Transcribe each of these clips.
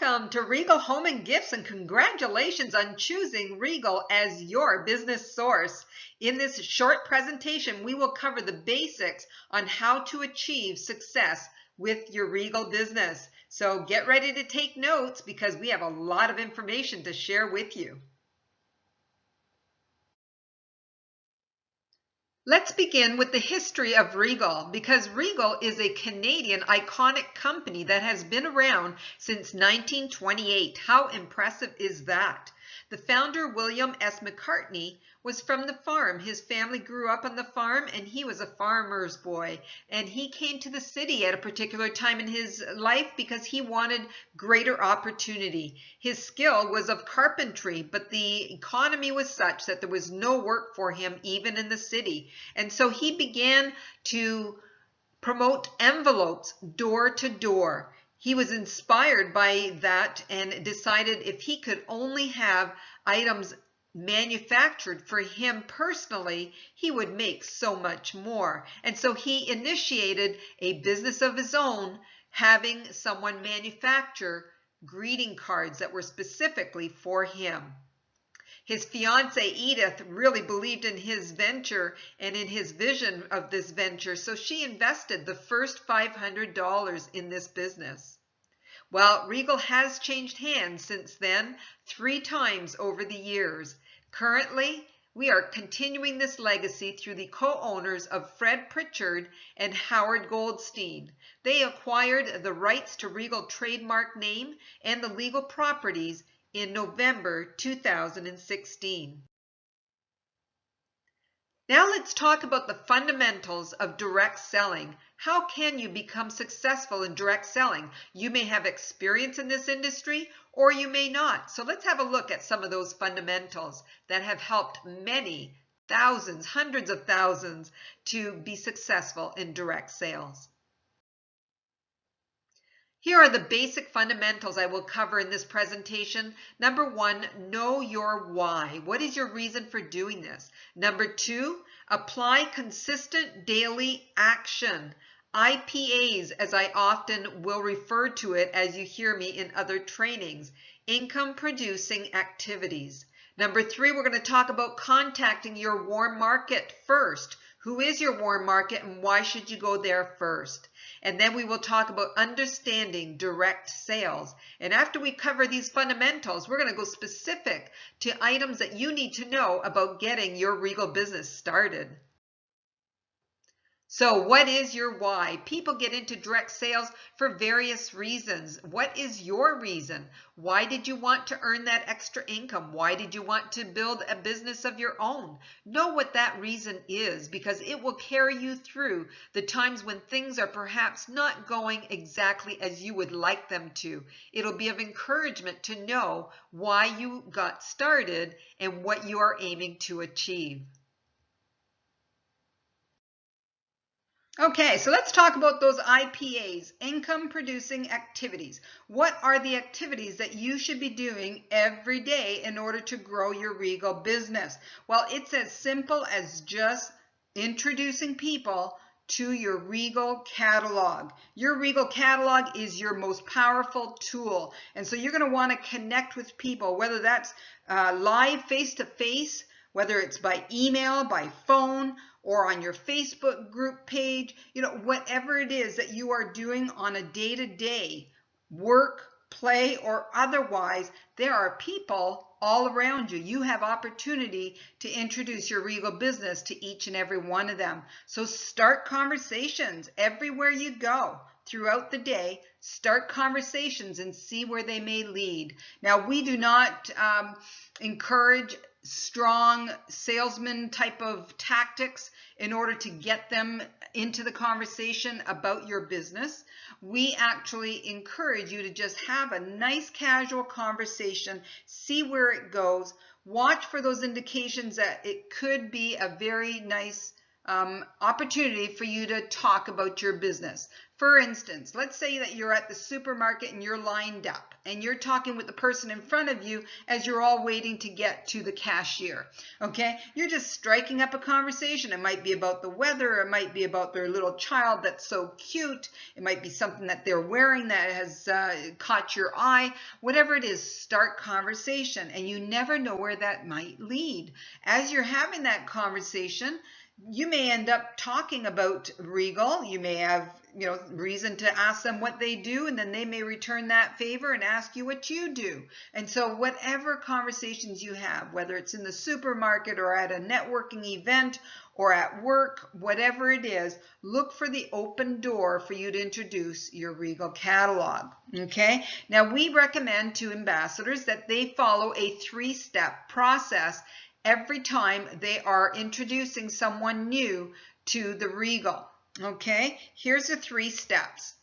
Welcome to Regal Home and Gifts, and congratulations on choosing Regal as your business source. In this short presentation, we will cover the basics on how to achieve success with your Regal business. So get ready to take notes because we have a lot of information to share with you. Let's begin with the history of Regal, because Regal is a Canadian iconic company that has been around since 1928. How impressive is that? The founder, William S. McCartney, was from the farm. His family grew up on the farm and he was a farmer's boy. And he came to the city at a particular time in his life because he wanted greater opportunity. His skill was of carpentry, but the economy was such that there was no work for him even in the city. And so he began to promote envelopes door to door. He was inspired by that and decided if he could only have items manufactured for him personally, he would make so much more. And so he initiated a business of his own, having someone manufacture greeting cards that were specifically for him. His fiancée, Edith, really believed in his venture and in his vision of this venture, so she invested the first $500 in this business. Well, Regal has changed hands since then 3 times over the years. Currently, we are continuing this legacy through the co-owners of Fred Pritchard and Howard Goldstein. They acquired the rights to Regal trademark name and the legal properties in November 2016. Now let's talk about the fundamentals of direct selling. How can you become successful in direct selling? You may have experience in this industry or you may not. So let's have a look at some of those fundamentals that have helped many thousands, hundreds of thousands to be successful in direct sales. Here are the basic fundamentals I will cover in this presentation. Number 1, know your why. What is your reason for doing this? Number 2, apply consistent daily action. IPAs, as I often will refer to it as you hear me in other trainings, income producing activities. Number 3, we're going to talk about contacting your warm market first. Who is your warm market and why should you go there first? And then we will talk about understanding direct sales. And after we cover these fundamentals, we're going to go specific to items that you need to know about getting your Regal business started. So what is your why? People get into direct sales for various reasons. What is your reason? Why did you want to earn that extra income? Why did you want to build a business of your own? Know what that reason is because it will carry you through the times when things are perhaps not going exactly as you would like them to. It'll be of encouragement to know why you got started and what you are aiming to achieve. Okay, so let's talk about those IPAs, income producing activities. What are the activities that you should be doing every day in order to grow your Regal business? Well, it's as simple as just introducing people to your Regal catalog. Your Regal catalog is your most powerful tool. And so you're going to want to connect with people, whether that's live face-to-face, whether it's by email, by phone, or on your Facebook group page, whatever it is that you are doing on a day-to-day, work, play, or otherwise, there are people all around you. You have opportunity to introduce your Regal business to each and every one of them. So start conversations everywhere you go throughout the day. Start conversations and see where they may lead. Now, we do not encourage strong salesman type of tactics in order to get them into the conversation about your business. We actually encourage you to just have a nice casual conversation, see where it goes, watch for those indications that it could be a very nice opportunity for you to talk about your business. For instance, let's say that you're at the supermarket and you're lined up and you're talking with the person in front of you as you're all waiting to get to the cashier. Okay, you're just striking up a conversation. It might be about the weather, it might be about their little child that's so cute, it might be something that they're wearing that has caught your eye. Whatever it is, start conversation, and you never know where that might lead. As you're having that conversation, you may end up talking about Regal. You may have, reason to ask them what they do, and then they may return that favor and ask you what you do. And so whatever conversations you have, whether it's in the supermarket or at a networking event or at work, whatever it is, look for the open door for you to introduce your Regal catalog. Okay? Now, we recommend to ambassadors that they follow a 3-step process every time they are introducing someone new to the Regal. Okay, here's the 3 steps.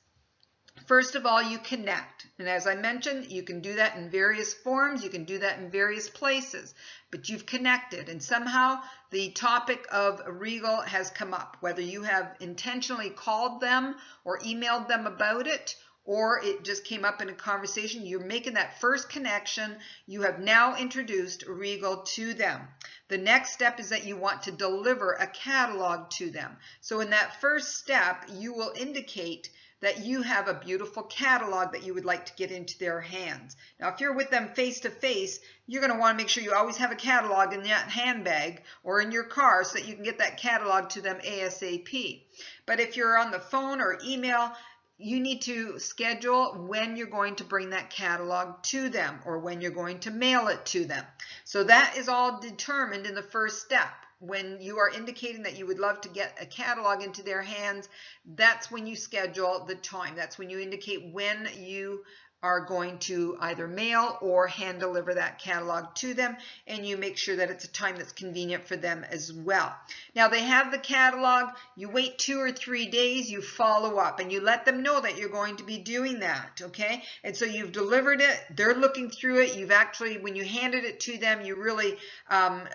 First of all, you connect. And as I mentioned, you can do that in various forms. You can do that in various places. But you've connected, and somehow the topic of Regal has come up, whether you have intentionally called them or emailed them about it, or it just came up in a conversation. You're making that first connection. You have now introduced Regal to them. The next step is that you want to deliver a catalog to them. So in that first step, you will indicate that you have a beautiful catalog that you would like to get into their hands. Now, if you're with them face to face, you're going to want to make sure you always have a catalog in that handbag or in your car so that you can get that catalog to them ASAP. But if you're on the phone or email, you need to schedule when you're going to bring that catalog to them or when you're going to mail it to them. So that is all determined in the first step. When you are indicating that you would love to get a catalog into their hands, that's when you schedule the time. That's when you indicate when you are going to either mail or hand deliver that catalog to them, and you make sure that it's a time that's convenient for them as well. Now, they have the catalog. You wait 2 or 3 days, you follow up, and you let them know that you're going to be doing that, okay? And so you've delivered it, they're looking through it, you've actually, when you handed it to them, you really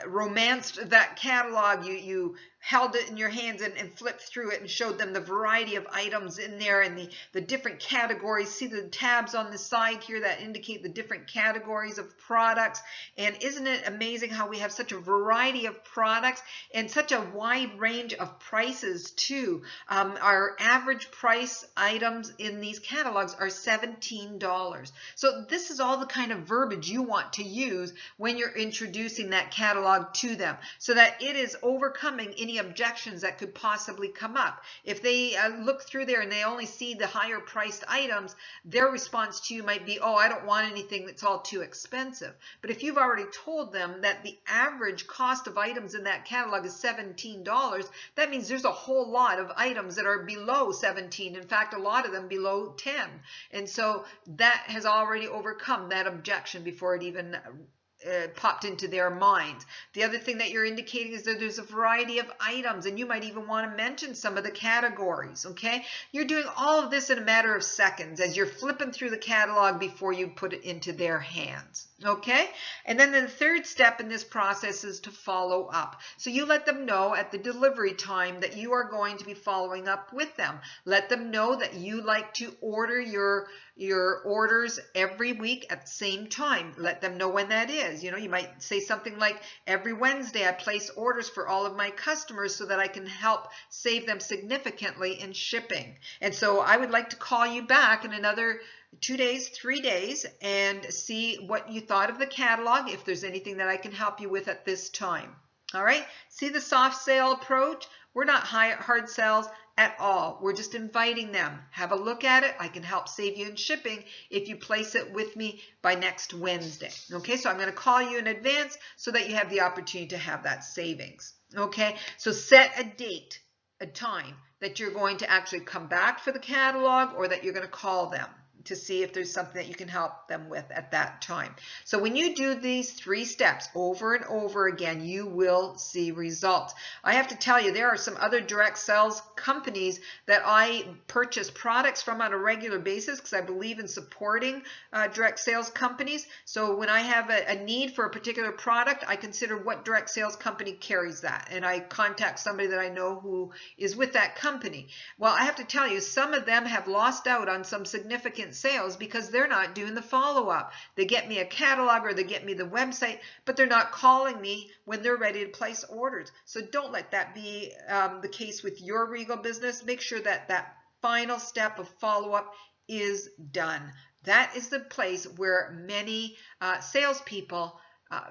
romanced that catalog, you held it in your hands and flipped through it and showed them the variety of items in there and the different categories. See the tabs on the side here that indicate the different categories of products. And isn't it amazing how we have such a variety of products and such a wide range of prices too? Our average price items in these catalogs are $17. So this is all the kind of verbiage you want to use when you're introducing that catalog to them, so that it is overcoming any objections that could possibly come up. If they look through there and they only see the higher priced items, their response to you might be, oh, I don't want anything that's all too expensive. But if you've already told them that the average cost of items in that catalog is $17, that means there's a whole lot of items that are below 17. In fact, a lot of them below 10. And so that has already overcome that objection before it even popped into their minds. The other thing that you're indicating is that there's a variety of items, and you might even want to mention some of the categories, okay? You're doing all of this in a matter of seconds as you're flipping through the catalog before you put it into their hands, okay? And then the third step in this process is to follow up. So you let them know at the delivery time that you are going to be following up with them. Let them know that you like to order your orders every week at the same time. Let them know when that is. You know, you might say something like, every Wednesday I place orders for all of my customers so that I can help save them significantly in shipping. And so I would like to call you back in another 2 days, 3 days, and see what you thought of the catalog, if there's anything that I can help you with at this time. All right, see the soft sale approach? We're not hard sales at all. We're just inviting them. Have a look at it. I can help save you in shipping if you place it with me by next Wednesday. Okay, so I'm going to call you in advance so that you have the opportunity to have that savings. Okay, so set a date, a time that you're going to actually come back for the catalog or that you're going to call them. to see if there's something that you can help them with at that time. So when you do these 3 steps over and over again, you will see results. I have to tell you, there are some other direct sales companies that I purchase products from on a regular basis because I believe in supporting direct sales companies. So when I have a need for a particular product, I consider what direct sales company carries that, and I contact somebody that I know who is with that company. Well, I have to tell you, some of them have lost out on some significant sales because they're not doing the follow-up. They get me a catalog or they get me the website, but they're not calling me when they're ready to place orders. So don't let that be the case with your Regal business. Make sure that that final step of follow-up is done. That is the place where many salespeople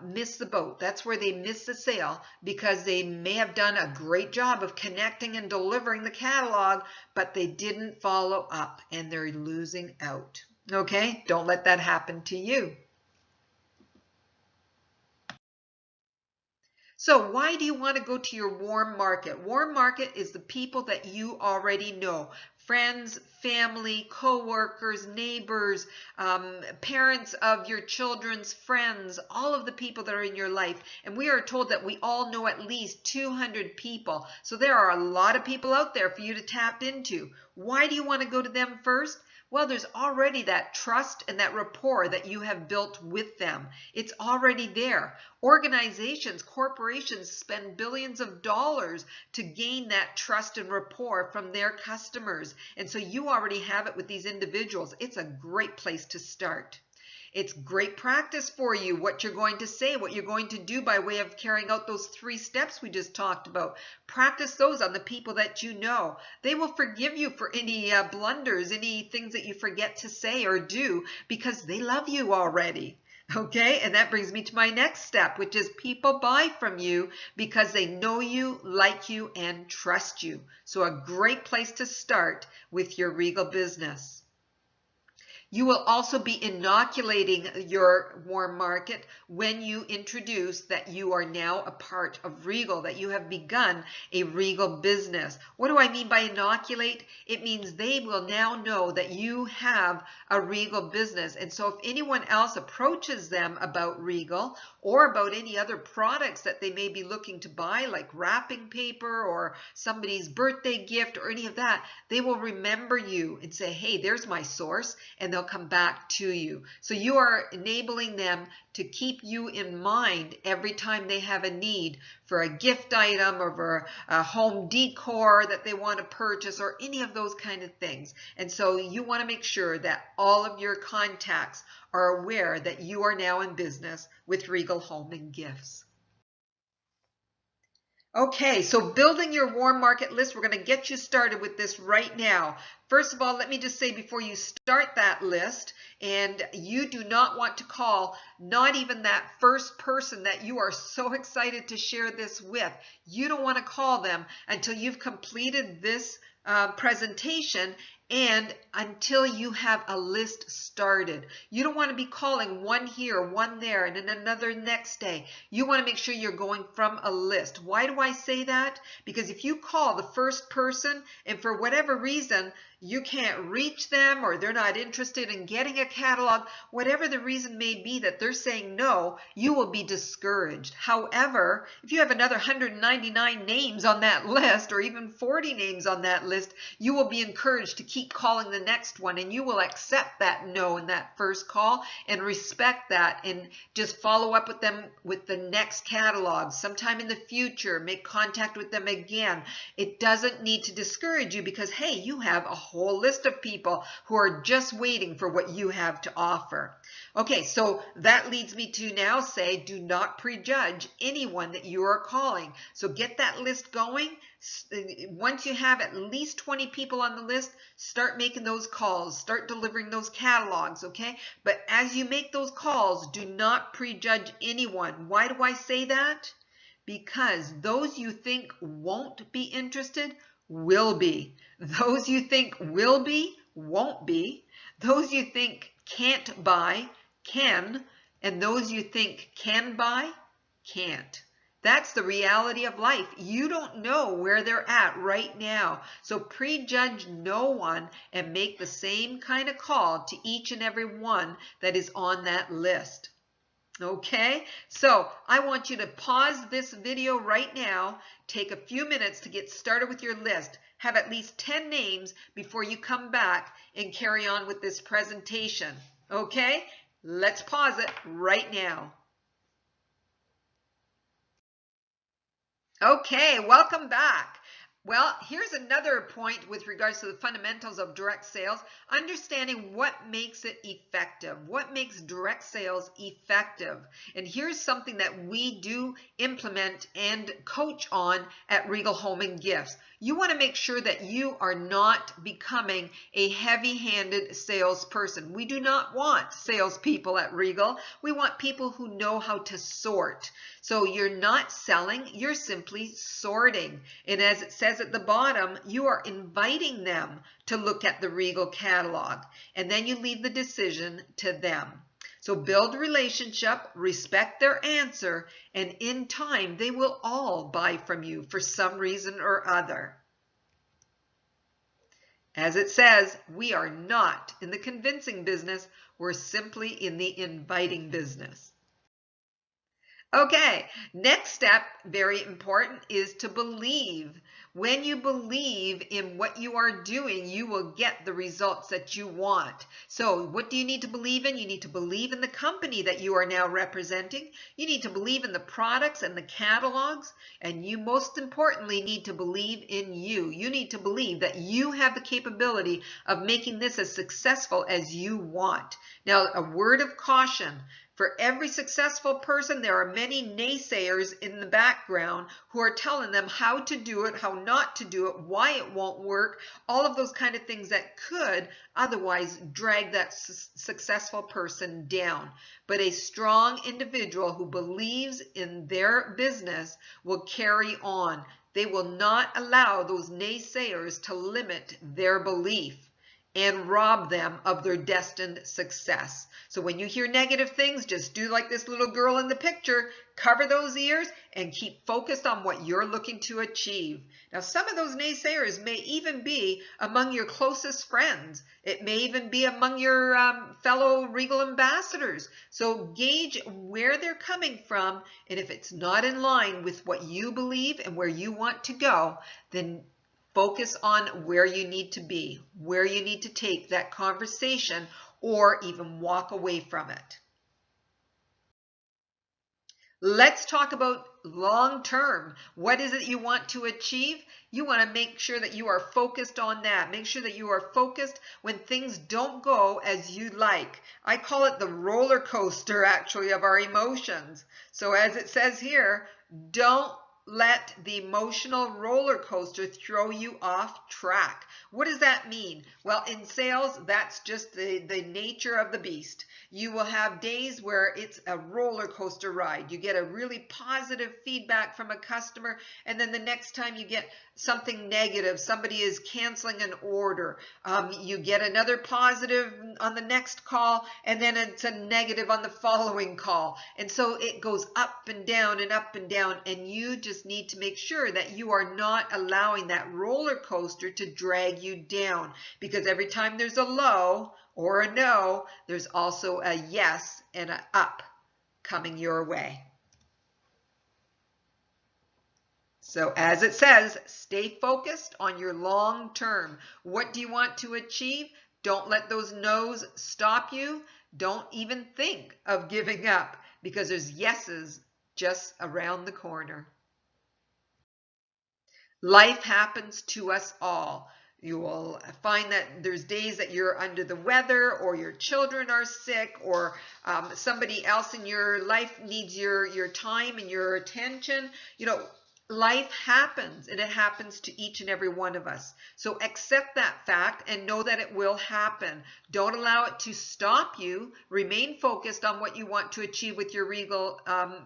miss the boat. That's where they miss the sale because they may have done a great job of connecting and delivering the catalog, but they didn't follow up and they're losing out. Okay, don't let that happen to you. So why do you want to go to your warm market? Warm market is the people that you already know. Friends, family, co-workers, neighbors, parents of your children's friends, all of the people that are in your life. And we are told that we all know at least 200 people. So there are a lot of people out there for you to tap into. Why do you want to go to them first? Well, there's already that trust and that rapport that you have built with them. It's already there. Organizations, corporations spend billions of dollars to gain that trust and rapport from their customers. And so you already have it with these individuals. It's a great place to start. It's great practice for you, what you're going to say, what you're going to do by way of carrying out those 3 steps we just talked about. Practice those on the people that you know. They will forgive you for any blunders, any things that you forget to say or do because they love you already. Okay, and that brings me to my next step, which is people buy from you because they know you, like you, and trust you. So a great place to start with your Regal business. You will also be inoculating your warm market when you introduce that you are now a part of Regal, that you have begun a Regal business. What do I mean by inoculate? It means they will now know that you have a Regal business. And so if anyone else approaches them about Regal or about any other products that they may be looking to buy, like wrapping paper or somebody's birthday gift or any of that, they will remember you and say, hey, there's my source, and they'll come back to you. So you are enabling them to keep you in mind every time they have a need for a gift item or for a home decor that they want to purchase or any of those kind of things. And so you want to make sure that all of your contacts are aware that you are now in business with Regal Home and Gifts. Okay, so building your warm market list, we're going to get you started with this right now. First of all, let me just say before you start that list, and you do not want to call not even that first person that you are so excited to share this with. You don't want to call them until you've completed this presentation and until you have a list started. You don't want to be calling one here, one there, and then another next day. You want to make sure you're going from a list. Why do I say that? Because if you call the first person and for whatever reason you can't reach them or they're not interested in getting a catalog, whatever the reason may be that they're saying no, you will be discouraged. However, if you have another 199 names on that list or even 40 names on that list, you will be encouraged to keep calling the next one, and you will accept that no in that first call and respect that and just follow up with them with the next catalog sometime in the future. Make contact with them again. It doesn't need to discourage you because, hey, you have a whole list of people who are just waiting for what you have to offer. Okay, so that leads me to now say, do not prejudge anyone that you are calling. So get that list going. Once you have at least 20 people on the list, start making those calls, start delivering those catalogs, okay? But as you make those calls, do not prejudge anyone. Why do I say that? Because those you think won't be interested will be. Those you think will be won't be. Those you think can't buy can, and those you think can buy can't. That's the reality of life. You don't know where they're at right now. So prejudge no one and make the same kind of call to each and every one that is on that list. Okay, so I want you to pause this video right now, take a few minutes to get started with your list, have at least 10 names before you come back and carry on with this presentation. Okay, let's pause it right now. Okay, welcome back. Well, here's another point with regards to the fundamentals of direct sales, understanding what makes it effective, what makes direct sales effective. And here's something that we do implement and coach on at Regal Home and Gifts. You want to make sure that you are not becoming a heavy-handed salesperson. We do not want salespeople at Regal. We want people who know how to sort. So you're not selling, you're simply sorting. And as it says at the bottom, you are inviting them to look at the Regal catalog. And then you leave the decision to them. So build relationship, respect their answer, and in time they will all buy from you for some reason or other. As it says, we are not in the convincing business, we're simply in the inviting business. Okay, next step, very important, is to believe. When you believe in what you are doing, you will get the results that you want. So what do you need to believe in? You need to believe in the company that you are now representing. You need to believe in the products and the catalogs. And you most importantly need to believe in you. You need to believe that you have the capability of making this as successful as you want. Now, a word of caution. For every successful person, there are many naysayers in the background who are telling them how to do it, how not to do it, why it won't work, all of those kind of things that could otherwise drag that successful person down. But a strong individual who believes in their business will carry on. They will not allow those naysayers to limit their belief and rob them of their destined success. So when you hear negative things, just do like this little girl in the picture, cover those ears and keep focused on what you're looking to achieve. Now, some of those naysayers may even be among your closest friends. It may even be among your fellow Regal ambassadors. So gauge where they're coming from, and if it's not in line with what you believe and where you want to go, then focus on where you need to be, where you need to take that conversation, or even walk away from it. Let's talk about long term. What is it you want to achieve? You want to make sure that you are focused on that. Make sure that you are focused when things don't go as you like. I call it the roller coaster, actually, of our emotions. So as it says here, don't let the emotional roller coaster throw you off track. What does that mean? Well, in sales, that's just the nature of the beast. You will have days where it's a roller coaster ride. You get a really positive feedback from a customer, and then the next time you get something negative. Somebody is canceling an order. You get another positive on the next call, and then it's a negative on the following call. And so it goes up and down and up and down, and you just need to make sure that you are not allowing that roller coaster to drag you down, because every time there's a low or a no, there's also a yes and an up coming your way. So as it says, stay focused on your long term. What do you want to achieve? Don't let those no's stop you. Don't even think of giving up, because there's yeses just around the corner. Life happens to us all. You will find that there's days that you're under the weather, or your children are sick, or somebody else in your life needs your time and your attention. You know, life happens, and it happens to each and every one of us. So accept that fact and know that it will happen. Don't allow it to stop you. Remain focused on what you want to achieve with your Regal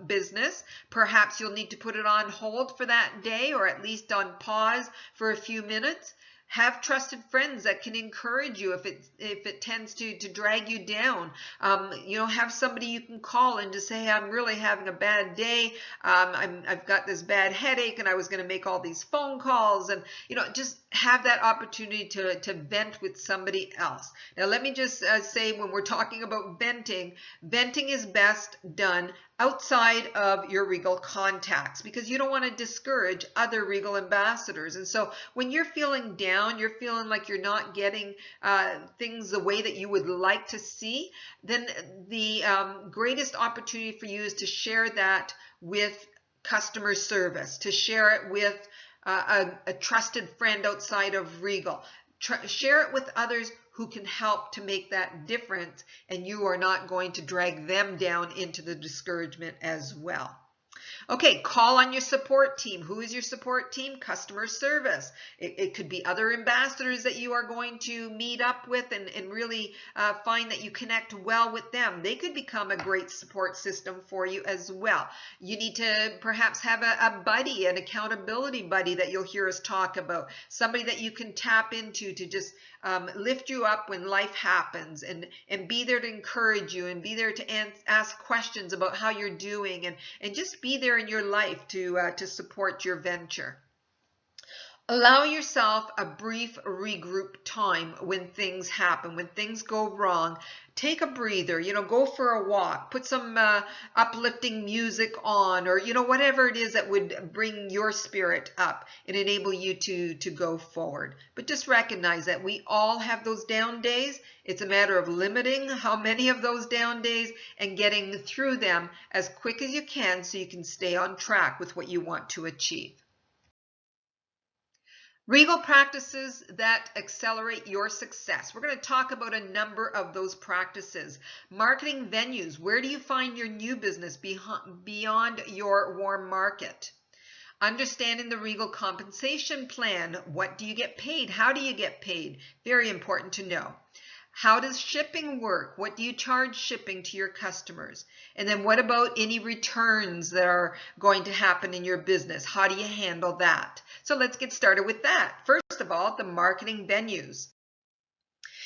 business. Perhaps you'll need to put it on hold for that day, or at least on pause for a few minutes. Have trusted friends that can encourage you if it tends to drag you down. Have somebody you can call and just say, hey, I'm really having a bad day. I've got this bad headache and I was going to make all these phone calls, and just have that opportunity to vent with somebody else. Now let me just say, when we're talking about venting is best done outside of your Regal contacts, because you don't want to discourage other Regal ambassadors. And so when you're feeling down, you're feeling like you're not getting things the way that you would like to see, then the greatest opportunity for you is to share that with customer service, to share it with a trusted friend outside of Regal. Share it with others who can help to make that difference, and you are not going to drag them down into the discouragement as well. Okay, call on your support team. Who is your support team? Customer service. It could be other ambassadors that you are going to meet up with and really find that you connect well with them. They could become a great support system for you as well. You need to perhaps have a buddy, an accountability buddy that you'll hear us talk about. Somebody that you can tap into to just lift you up when life happens, and be there to encourage you, and be there to ask questions about how you're doing, and just be there in your life to support your venture. Allow yourself a brief regroup time when things happen, when things go wrong. Take a breather, go for a walk, put some uplifting music on, or whatever it is that would bring your spirit up and enable you to go forward. But just recognize that we all have those down days. It's a matter of limiting how many of those down days and getting through them as quick as you can so you can stay on track with what you want to achieve. Regal practices that accelerate your success. We're going to talk about a number of those practices. Marketing venues. Where do you find your new business beyond your warm market? Understanding the Regal compensation plan. What do you get paid? How do you get paid? Very important to know. How does shipping work? What do you charge shipping to your customers? And then what about any returns that are going to happen in your business? How do you handle that? So let's get started with that. First of all, the marketing venues.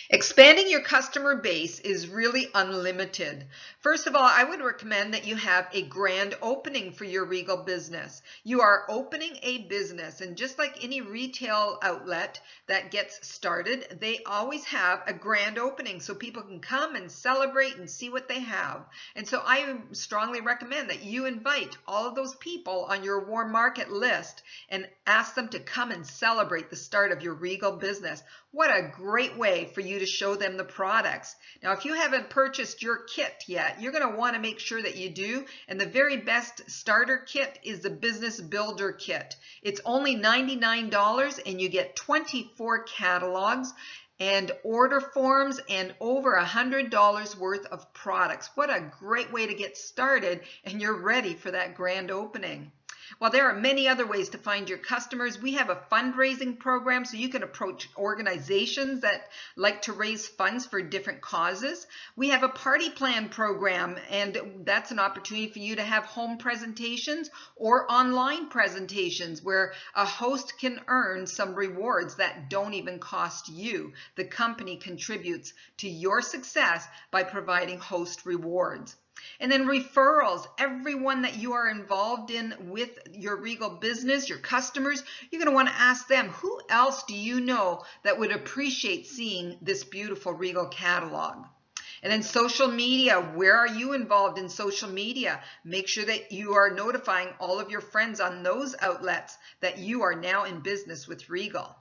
Expanding your customer base is really unlimited. First of all, I would recommend that you have a grand opening for your Regal business. You are opening a business, and just like any retail outlet that gets started, they always have a grand opening so people can come and celebrate and see what they have. And so I strongly recommend that you invite all of those people on your warm market list and ask them to come and celebrate the start of your Regal business. What a great way for you to show them the products. Now, if you haven't purchased your kit yet, you're going to want to make sure that you do. And the very best starter kit is the Business Builder Kit. It's only $99 and you get 24 catalogs and order forms and over $100 worth of products. What a great way to get started, and you're ready for that grand opening. Well, there are many other ways to find your customers. We have a fundraising program, so you can approach organizations that like to raise funds for different causes. We have a party plan program, and that's an opportunity for you to have home presentations or online presentations where a host can earn some rewards that don't even cost you. The company contributes to your success by providing host rewards. And then referrals. Everyone that you are involved in with your Regal business, your customers, you're going to want to ask them, who else do you know that would appreciate seeing this beautiful Regal catalog? And then social media. Where are you involved in social media? Make sure that you are notifying all of your friends on those outlets that you are now in business with Regal.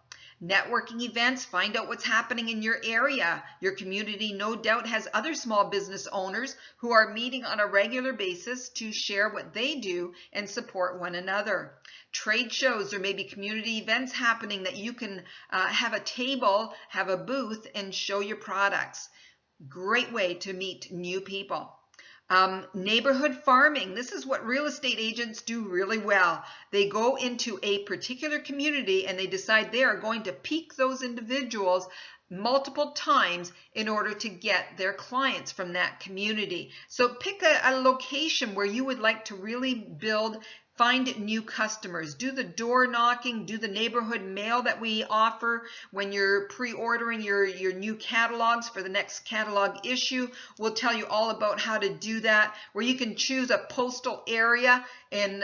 Networking events, find out what's happening in your area. Your community no doubt has other small business owners who are meeting on a regular basis to share what they do and support one another. Trade shows, or maybe community events happening that you can have a table, have a booth, and show your products. Great way to meet new people. Neighborhood farming. This is what real estate agents do really well. They go into a particular community and they decide they are going to pique those individuals multiple times in order to get their clients from that community. So pick a location where you would like to really build Find new customers. Do the door knocking, do the neighborhood mail that we offer when you're pre-ordering your new catalogs for the next catalog issue. We'll tell you all about how to do that, where you can choose a postal area and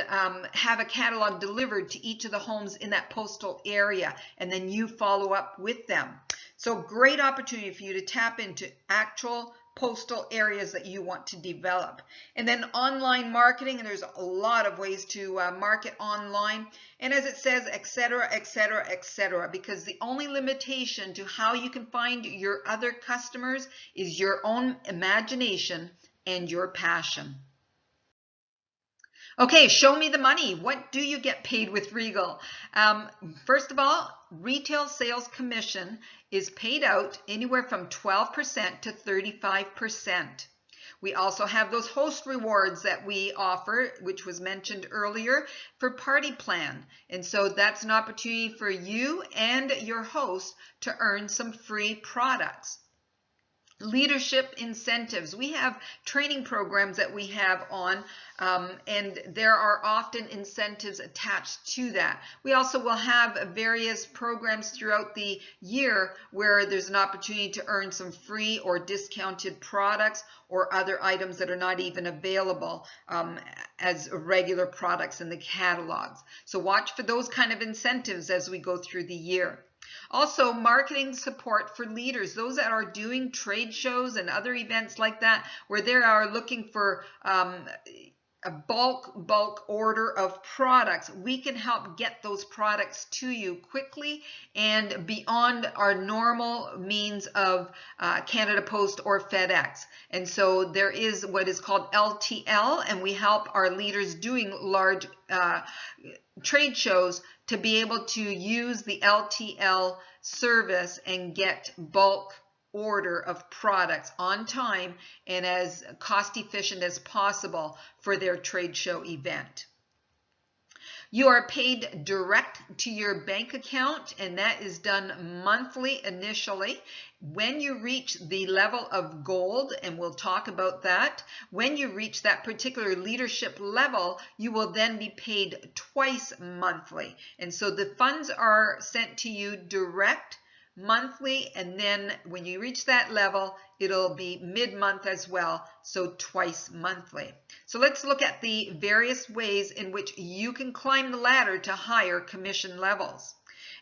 have a catalog delivered to each of the homes in that postal area, and then you follow up with them. So great opportunity for you to tap into actual postal areas that you want to develop. And then online marketing, and there's a lot of ways to market online, and as it says, etc., etc., etc., because the only limitation to how you can find your other customers is your own imagination and your passion. Okay, show me the money. What do you get paid with Regal? First of all, retail sales commission is paid out anywhere from 12% to 35%. We also have those host rewards that we offer, which was mentioned earlier, for Party Plan. And so that's an opportunity for you and your host to earn some free products. Leadership incentives. We have training programs that we have on, and there are often incentives attached to that. We also will have various programs throughout the year where there's an opportunity to earn some free or discounted products or other items that are not even available as regular products in the catalogs. So watch for those kind of incentives as we go through the year. Also, marketing support for leaders, those that are doing trade shows and other events like that, where they are looking for a bulk order of products. We can help get those products to you quickly and beyond our normal means of Canada Post or FedEx. And so there is what is called LTL, and we help our leaders doing large trade shows to be able to use the LTL service and get bulk order of products on time and as cost efficient as possible for their trade show event. You are paid direct to your bank account, and that is done monthly initially. When you reach the level of gold, and we'll talk about that, when you reach that particular leadership level, you will then be paid twice monthly. And so the funds are sent to you direct monthly, and then when you reach that level, it'll be mid-month as well, so twice monthly. So let's look at the various ways in which you can climb the ladder to higher commission levels.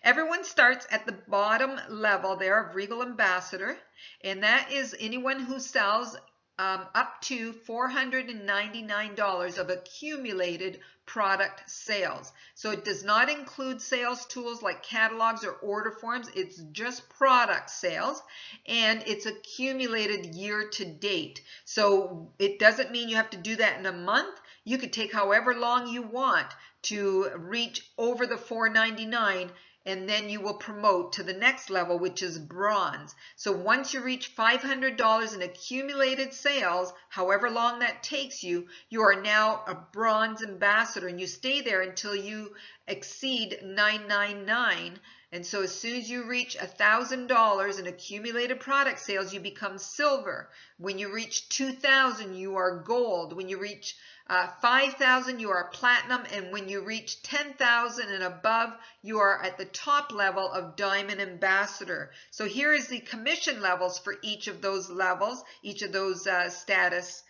Everyone starts at the bottom level there of Regal Ambassador, and that is anyone who sells up to $499 of accumulated product sales. So it does not include sales tools like catalogs or order forms. It's just product sales, and it's accumulated year to date. So it doesn't mean you have to do that in a month. You could take however long you want to reach over the $499, and then you will promote to the next level, which is bronze. So once you reach $500 in accumulated sales, however long that takes you, you are now a bronze ambassador, and you stay there until you exceed $999. And so as soon as you reach $1,000 in accumulated product sales, you become silver. When you reach $2,000, you are gold. When you reach $5,000, you are platinum, and when you reach $10,000 and above, you are at the top level of diamond ambassador. So here is the commission levels for each of those levels, each of those status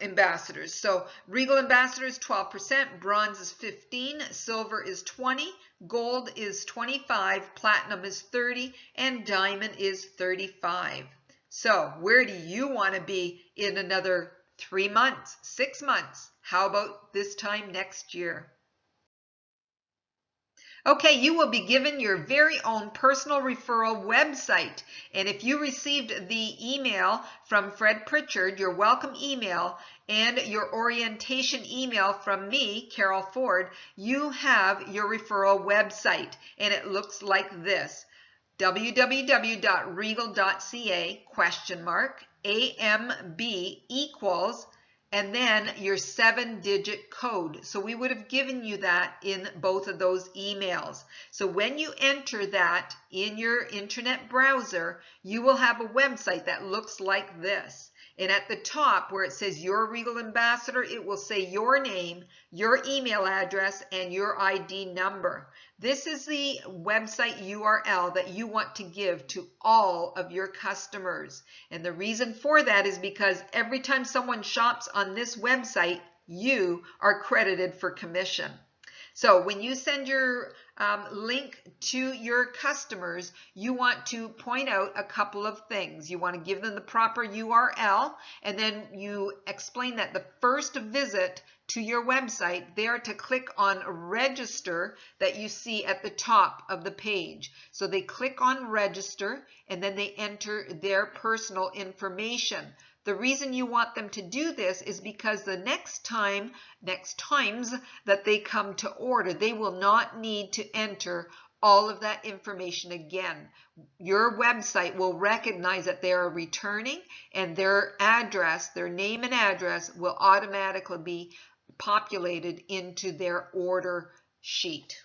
ambassadors. So Regal Ambassador is 12%, bronze is 15%, silver is 20%, gold is 25%, platinum is 30%, and diamond is 35%. So where do you want to be in another 3 months, 6 months? How about this time next year? Okay, you will be given your very own personal referral website. And if you received the email from Fred Pritchard, your welcome email, and your orientation email from me, Carol Ford, you have your referral website. And it looks like this: www.regal.ca AMB equals, and then your 7-digit code. So we would have given you that in both of those emails. So when you enter that in your internet browser, you will have a website that looks like this. And at the top where it says your Regal Ambassador, it will say your name, your email address, and your ID number. This is the website URL that you want to give to all of your customers. And the reason for that is because every time someone shops on this website, you are credited for commission. So when you send your link to your customers, you want to point out a couple of things. You want to give them the proper URL, and then you explain that the first visit to your website, they are to click on register that you see at the top of the page. So they click on register, and then they enter their personal information. The reason you want them to do this is because the next times that they come to order, they will not need to enter all of that information again. Your website will recognize that they are returning, and their address, their name and address, will automatically be populated into their order sheet.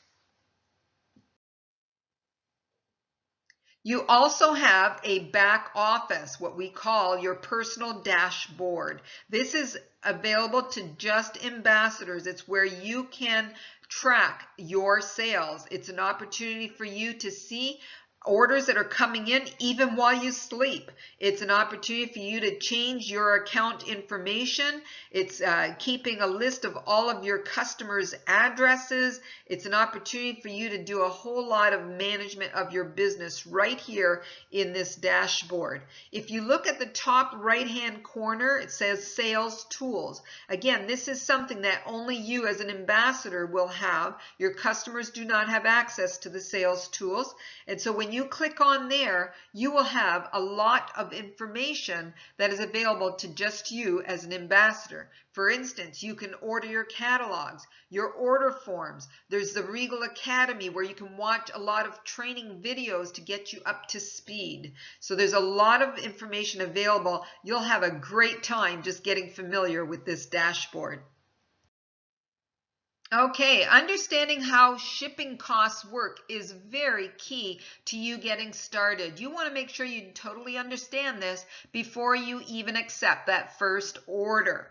You also have a back office, what we call your personal dashboard. This is available to just ambassadors. It's where you can track your sales. It's an opportunity for you to see orders that are coming in even while you sleep. It's an opportunity for you to change your account information. It's keeping a list of all of your customers' addresses. It's an opportunity for you to do a whole lot of management of your business right here in this dashboard. If you look at the top right-hand corner, it says Sales Tools. Again, this is something that only you as an ambassador will have. Your customers do not have access to the Sales Tools. And so when you click on there, you will have a lot of information that is available to just you as an ambassador. For instance, you can order your catalogs, your order forms. There's the Regal Academy where you can watch a lot of training videos to get you up to speed. So there's a lot of information available. You'll have a great time just getting familiar with this dashboard. Okay, understanding how shipping costs work is very key to you getting started. You want to make sure you totally understand this before you even accept that first order.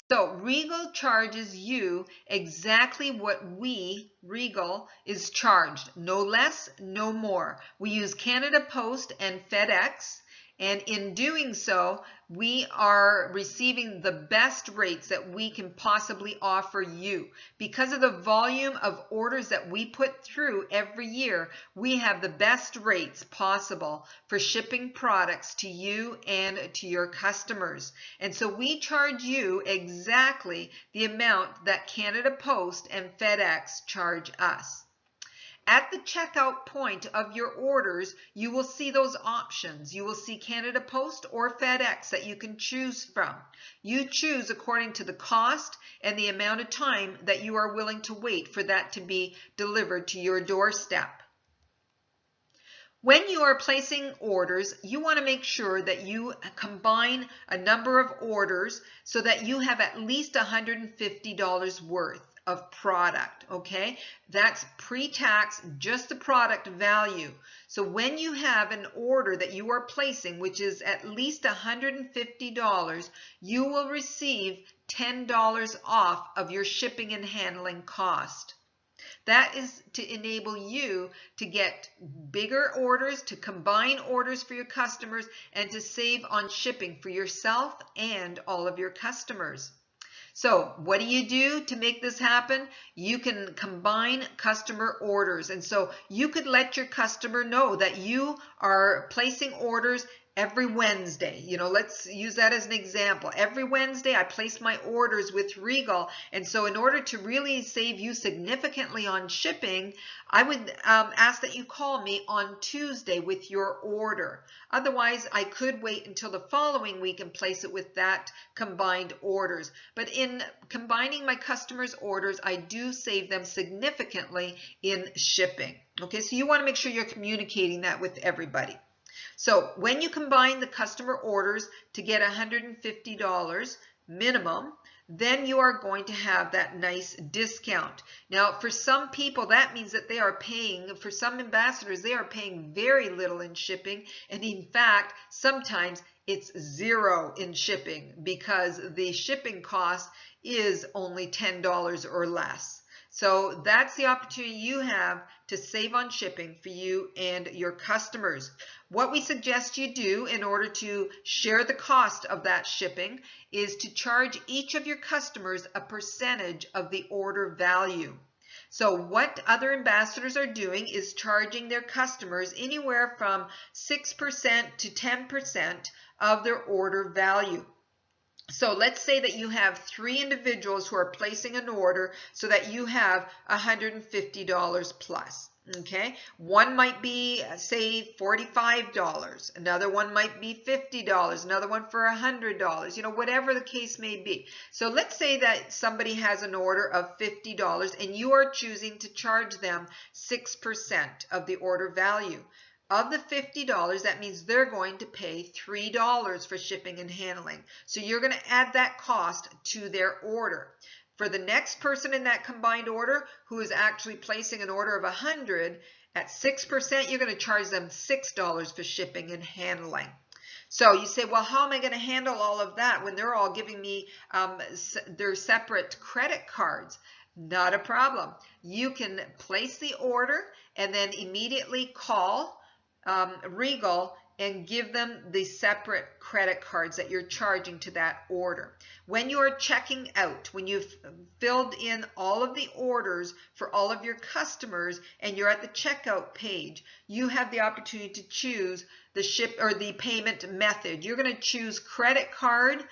So Regal charges you exactly what Regal, is charged. No less, no more. We use Canada Post and FedEx. And in doing so, we are receiving the best rates that we can possibly offer you. Because of the volume of orders that we put through every year, we have the best rates possible for shipping products to you and to your customers. And so we charge you exactly the amount that Canada Post and FedEx charge us. At the checkout point of your orders, you will see those options. You will see Canada Post or FedEx that you can choose from. You choose according to the cost and the amount of time that you are willing to wait for that to be delivered to your doorstep. When you are placing orders, you want to make sure that you combine a number of orders so that you have at least $150 worth of product, okay? That's pre-tax, just the product value. So when you have an order that you are placing, which is at least $150, you will receive $10 off of your shipping and handling cost. That is to enable you to get bigger orders, to combine orders for your customers, and to save on shipping for yourself and all of your customers. So what do you do to make this happen? You can combine customer orders. And so you could let your customer know that you are placing orders every Wednesday. You know, let's use that as an example. Every Wednesday I place my orders with Regal. And so in order to really save you significantly on shipping, I would ask that you call me on Tuesday with your order. Otherwise, I could wait until the following week and place it with that combined orders. But in combining my customers' orders, I do save them significantly in shipping. Okay, so you want to make sure you're communicating that with everybody. So when you combine the customer orders to get $150 minimum, then you are going to have that nice discount. Now, for some people, that means that they are paying, for some ambassadors, they are paying very little in shipping. And in fact, sometimes it's zero in shipping because the shipping cost is only $10 or less. So that's the opportunity you have to save on shipping for you and your customers. What we suggest you do in order to share the cost of that shipping is to charge each of your customers a percentage of the order value. So what other ambassadors are doing is charging their customers anywhere from 6% to 10% of their order value. So let's say that you have 3 individuals who are placing an order so that you have $150 plus. Okay, one might be, say, $45, another one might be $50, another one for $100, whatever the case may be. So let's say that somebody has an order of $50 and you are choosing to charge them 6% of the order value. Of the $50, that means they're going to pay $3 for shipping and handling. So you're going to add that cost to their order. For the next person in that combined order who is actually placing an order of 100, at 6%, you're going to charge them $6 for shipping and handling. So you say, well, how am I going to handle all of that when they're all giving me their separate credit cards? Not a problem. You can place the order and then immediately call Regal and give them the separate credit cards that you're charging to that order. When you are checking out, when you've filled in all of the orders for all of your customers and you're at the checkout page, you have the opportunity to choose the ship or the payment method. You're going to choose credit card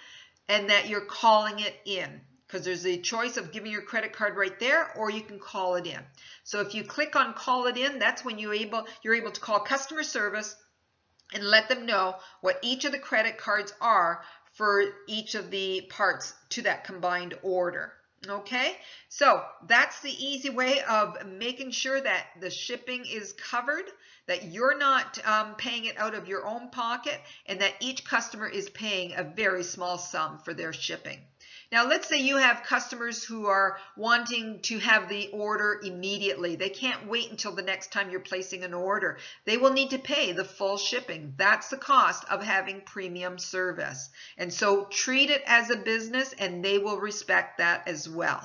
and that you're calling it in, because there's a choice of giving your credit card right there, or you can call it in. So if you click on call it in, that's when you're able to call customer service and let them know what each of the credit cards are for each of the parts to that combined order. Okay, so that's the easy way of making sure that the shipping is covered, that you're not paying it out of your own pocket, and that each customer is paying a very small sum for their shipping. Now, let's say you have customers who are wanting to have the order immediately. They can't wait until the next time you're placing an order. They will need to pay the full shipping. That's the cost of having premium service. And so treat it as a business and they will respect that as well.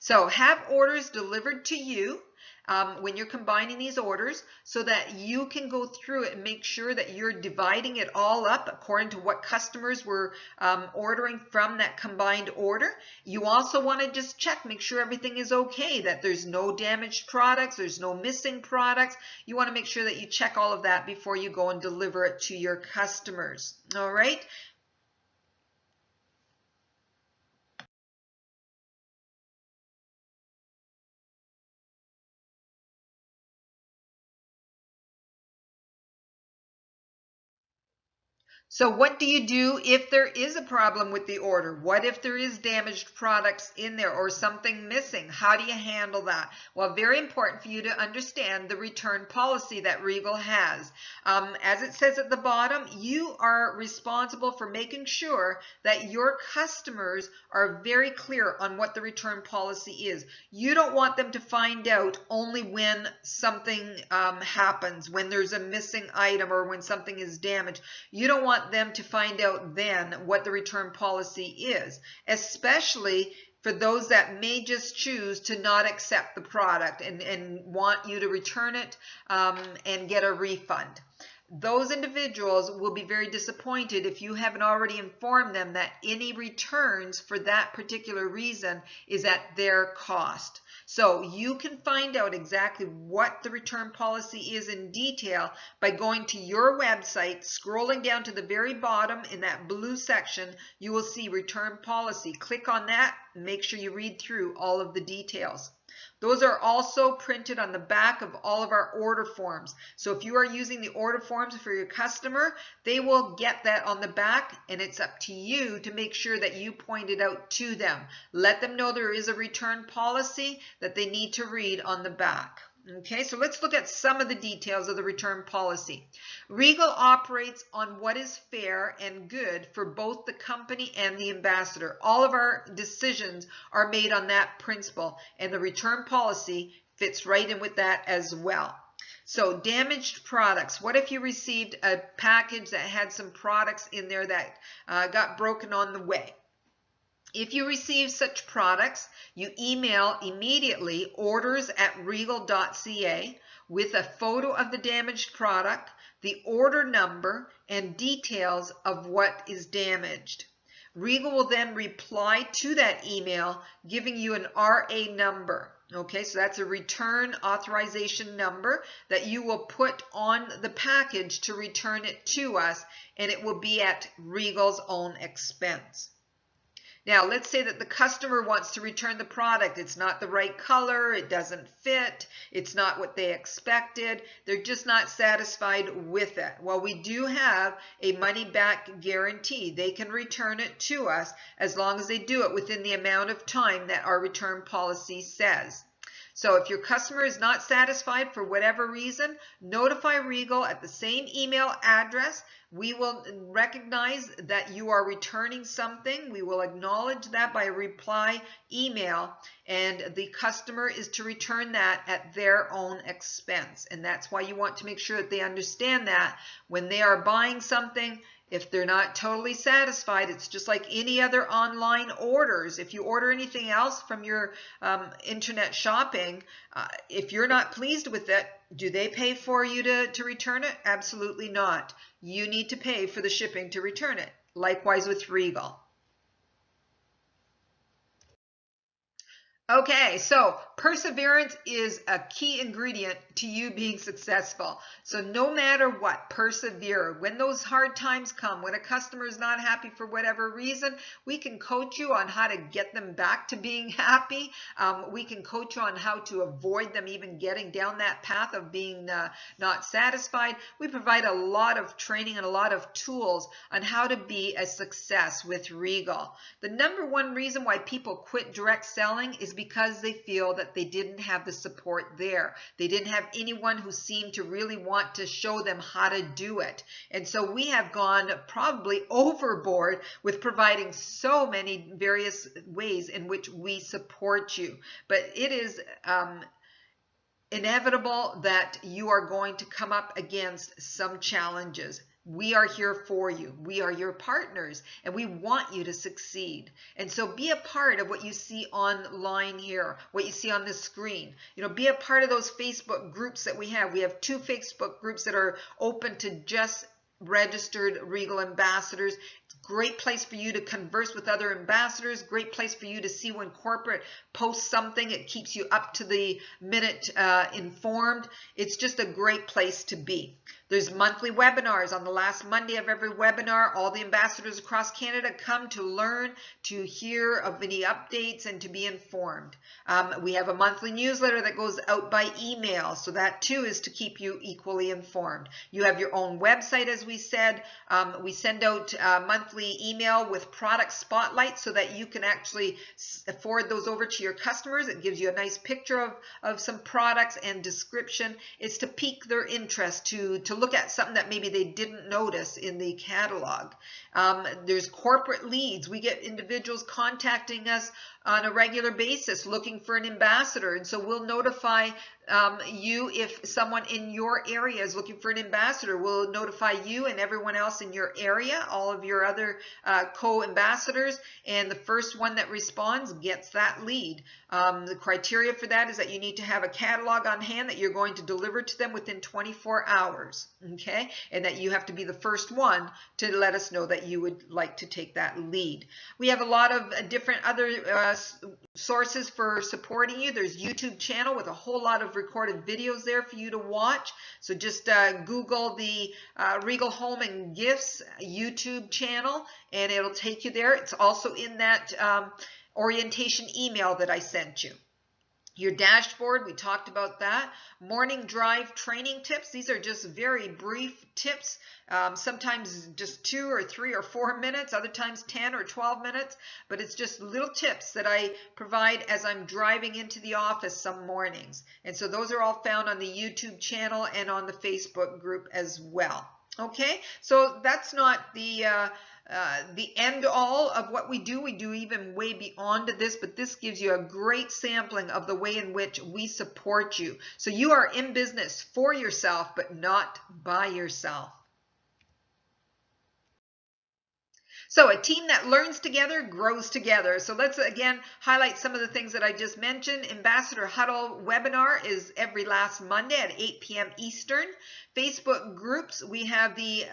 So have orders delivered to you when you're combining these orders so that you can go through it and make sure that you're dividing it all up according to what customers were ordering from that combined order. You also want to just check, make sure everything is okay, that there's no damaged products, there's no missing products. You want to make sure that you check all of that before you go and deliver it to your customers. All right. So what do you do if there is a problem with the order? What if there is damaged products in there or something missing? How do you handle that? Well, very important for you to understand the return policy that Regal has. As it says at the bottom, you are responsible for making sure that your customers are very clear on what the return policy is. You don't want them to find out only when something happens, when there's a missing item or when something is damaged. You don't want them to find out then what the return policy is, especially for those that may just choose to not accept the product and want you to return it and get a refund. Those individuals will be very disappointed if you haven't already informed them that any returns for that particular reason is at their cost. So you can find out exactly what the return policy is in detail by going to your website, scrolling down to the very bottom in that blue section, you will see return policy. Click on that and make sure you read through all of the details. Those are also printed on the back of all of our order forms. So if you are using the order forms for your customer, they will get that on the back, and it's up to you to make sure that you point it out to them. Let them know there is a return policy that they need to read on the back. Okay, so let's look at some of the details of the return policy. Regal operates on what is fair and good for both the company and the ambassador. All of our decisions are made on that principle, and the return policy fits right in with that as well. So damaged products. What if you received a package that had some products in there that got broken on the way? If you receive such products, you email immediately orders@regal.ca with a photo of the damaged product, the order number, and details of what is damaged. Regal will then reply to that email giving you an RA number. Okay, so that's a return authorization number that you will put on the package to return it to us, and it will be at Regal's own expense. Now, let's say that the customer wants to return the product. It's not the right color, it doesn't fit, it's not what they expected, they're just not satisfied with it. Well, we do have a money-back guarantee. They can return it to us as long as they do it within the amount of time that our return policy says. So if your customer is not satisfied for whatever reason, notify Regal at the same email address. We will recognize that you are returning something. We will acknowledge that by a reply email, and the customer is to return that at their own expense. And that's why you want to make sure that they understand that when they are buying something, if they're not totally satisfied, it's just like any other online orders. If you order anything else from your internet shopping, if you're not pleased with it, do they pay for you to return it? Absolutely not. You need to pay for the shipping to return it. Likewise with Regal. Okay, so perseverance is a key ingredient to you being successful. So no matter what, persevere. When those hard times come, when a customer is not happy for whatever reason, we can coach you on how to get them back to being happy. We can coach you on how to avoid them even getting down that path of being not satisfied. We provide a lot of training and a lot of tools on how to be a success with Regal. The number one reason why people quit direct selling is because they feel that they didn't have the support there. They didn't have anyone who seemed to really want to show them how to do it. And so we have gone probably overboard with providing so many various ways in which we support you. But it is inevitable that you are going to come up against some challenges. We are here for you. We are your partners, and we want you to succeed. And so be a part of what you see online here, what you see on the screen. Be a part of those Facebook groups that we have. We have 2 Facebook groups that are open to just registered Regal ambassadors. Great place for you to converse with other ambassadors. Great place for you to see when corporate posts something. It keeps you up to the minute informed. It's just a great place to be. There's monthly webinars. On the last Monday of every webinar, all the ambassadors across Canada come to learn, to hear of any updates, and to be informed. We have a monthly newsletter that goes out by email, so that too is to keep you equally informed. You have your own website, as we said. We send out monthly email with product spotlights so that you can actually forward those over to your customers. It gives you a nice picture of some products and description. It's to pique their interest, to look at something that maybe they didn't notice in the catalog. There's corporate leads. We get individuals contacting us on a regular basis looking for an ambassador, and so we'll notify you if someone in your area is looking for an ambassador. We'll notify you and everyone else in your area, all of your other co-ambassadors, and the first one that responds gets that lead. The criteria for that is that you need to have a catalog on hand that you're going to deliver to them within 24 hours, okay? And that you have to be the first one to let us know that you would like to take that lead. We have a lot of different other sources for supporting you. There's YouTube channel with a whole lot of recorded videos there for you to watch. So just Google the Regal Home and Gifts YouTube channel and it'll take you there. It's also in that orientation email that I sent you. Your dashboard, we talked about that. Morning drive training tips. These are just very brief tips. Sometimes just 2 or 3 or 4 minutes, other times 10 or 12 minutes, but it's just little tips that I provide as I'm driving into the office some mornings. And so those are all found on the YouTube channel and on the Facebook group as well. Okay, so that's not the the end all of what we do. We do even way beyond this, but this gives you a great sampling of the way in which we support you. So you are in business for yourself, but not by yourself. So a team that learns together grows together. So let's again highlight some of the things that I just mentioned. Ambassador Huddle webinar is every last Monday at 8 p.m. Eastern. Facebook groups, we have the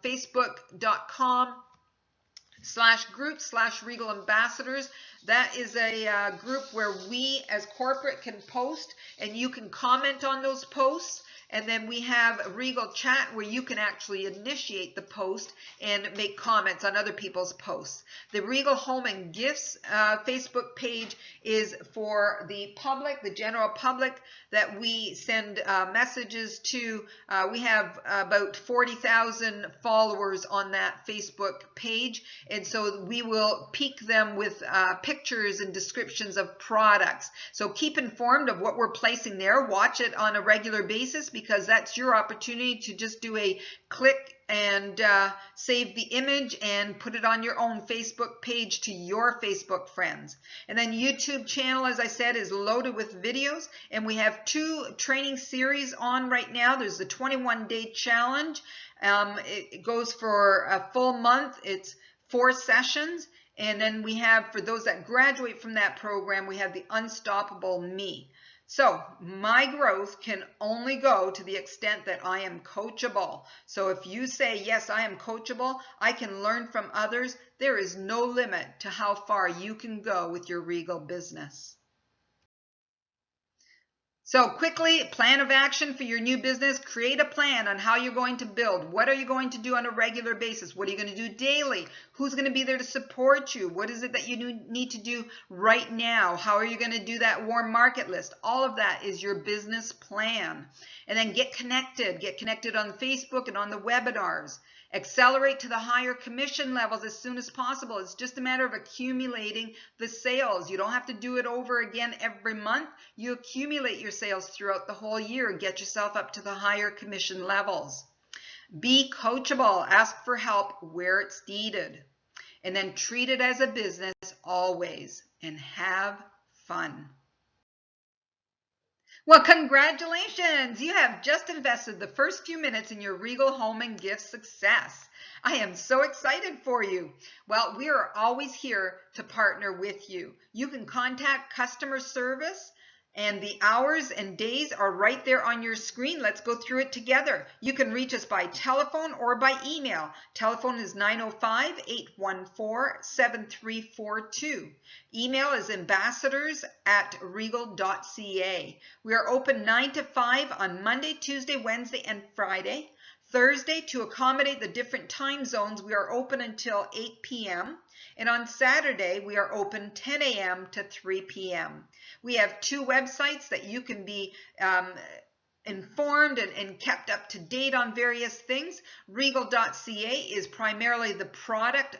facebook.com/group/Regal Ambassadors. That is a group where we as corporate can post and you can comment on those posts. And then we have Regal Chat where you can actually initiate the post and make comments on other people's posts. The Regal Home and Gifts Facebook page is for the public, the general public, that we send messages to. We have about 40,000 followers on that Facebook page, and so we will peak them with pictures and descriptions of products. So keep informed of what we're placing there. Watch it on a regular basis, because that's your opportunity to just do a click and save the image and put it on your own Facebook page to your Facebook friends. And then YouTube channel, as I said, is loaded with videos, and we have 2 training series on right now. There's the 21-day challenge. It goes for a full month. It's 4 sessions. And then we have, for those that graduate from that program, we have the Unstoppable Me. So my growth can only go to the extent that I am coachable. So if you say, yes, I am coachable, I can learn from others, there is no limit to how far you can go with your Regal business. So quickly, plan of action for your new business. Create a plan on how you're going to build. What are you going to do on a regular basis? What are you going to do daily? Who's going to be there to support you? What is it that you need to do right now? How are you going to do that warm market list? All of that is your business plan. And then get connected. Get connected on Facebook and on the webinars. Accelerate to the higher commission levels as soon as possible. It's just a matter of accumulating the sales. You don't have to do it over again every month. You accumulate your sales throughout the whole year and get yourself up to the higher commission levels. Be coachable. Ask for help where it's needed. And then treat it as a business always, and have fun. Well, congratulations! You have just invested the first few minutes in your Regal Home and Gifts success. I am so excited for you. Well, we are always here to partner with you. You can contact customer service, and the hours and days are right there on your screen. Let's go through it together. You can reach us by telephone or by email. Telephone is 905-814-7342. Email is ambassadors@regal.ca. We are open 9 to 5 on Monday, Tuesday, Wednesday, and Friday. Thursday, to accommodate the different time zones, we are open until 8 p.m. And on Saturday, we are open 10 a.m. to 3 p.m. We have 2 websites that you can be informed and kept up to date on various things. Regal.ca is primarily the product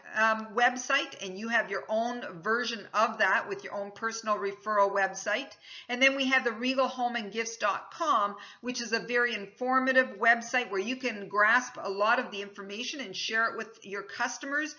website, and you have your own version of that with your own personal referral website. And then we have the regalhomeandgifts.com, which is a very informative website where you can grasp a lot of the information and share it with your customers,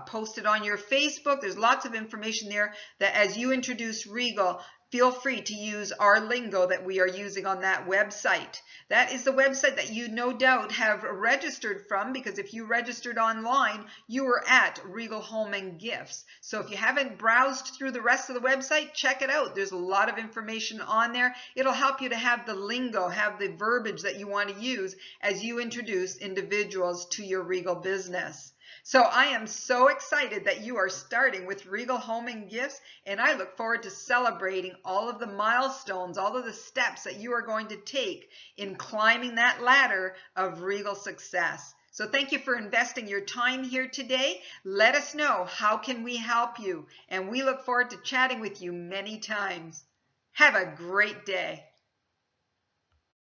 post it on your Facebook. There's lots of information there that as you introduce Regal, feel free to use our lingo that we are using on that website. That is the website that you no doubt have registered from, because if you registered online, you were at Regal Home and Gifts. So if you haven't browsed through the rest of the website, check it out. There's a lot of information on there. It'll help you to have the lingo, have the verbiage that you want to use as you introduce individuals to your Regal business. So I am so excited that you are starting with Regal Home and Gifts, and I look forward to celebrating all of the milestones, all of the steps that you are going to take in climbing that ladder of Regal success. So thank you for investing your time here today. Let us know how can we help you, and we look forward to chatting with you many times. Have a great day.